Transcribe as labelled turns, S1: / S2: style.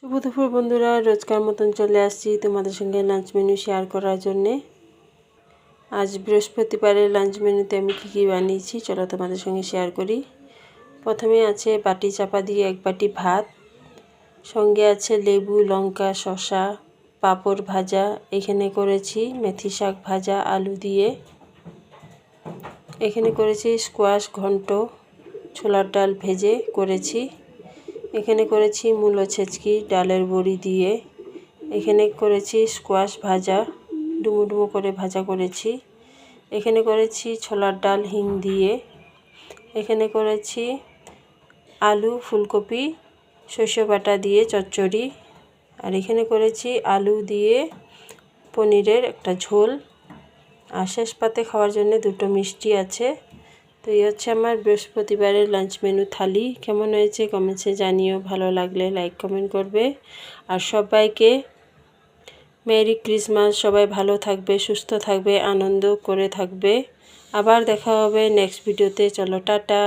S1: শুভ দুপুর বন্ধুরা, রোজকার মতন চলে আসছি তোমাদের সঙ্গে লাঞ্চ মেনু শেয়ার করার জন্যে। আজ বৃহস্পতিবারের লাঞ্চ মেনুতে আমি কী কী বানিয়েছি চলো তোমাদের সঙ্গে শেয়ার করি। প্রথমে আছে বাটি চাপা দিয়ে 1 বাটি ভাত, সঙ্গে আছে লেবু, লঙ্কা, শসা, পাঁপড় ভাজা। এখানে করেছি মেথি শাক ভাজা আলু দিয়ে। এখানে করেছি স্কোয়াশ ঘন্ট, ছোলার ডাল ভেজে করেছি। এখানে করেছি মূলো ছেচকি ডালের বড়ি দিয়ে। এখানে করেছি স্কোয়াশ ভাজা, ডুমো ডুমো করে ভাজা করেছি। এখানে করেছি ছোলার ডাল হিং দিয়ে। এখানে করেছি আলু ফুলকপি সর্ষে বাটা দিয়ে চচ্চড়ি। আর এখানে করেছি আলু দিয়ে পনিরের একটা ঝোল। আর শেষ পাতে খাওয়ার জন্য 2টো মিষ্টি আছে। তো এই হচ্ছে আমার বৃহস্পতিবারের লাঞ্চ মেনু থালি। কেমন হয়েছে কমেন্টসে জানিও, ভালো লাগলে লাইক কমেন্ট করবে। আর সবাইকে মেরি ক্রিসমাস। সবাই ভালো থাকবে, সুস্থ থাকবে, আনন্দ করে থাকবে। আবার দেখা হবে নেক্সট ভিডিওতে। চলো টাটা।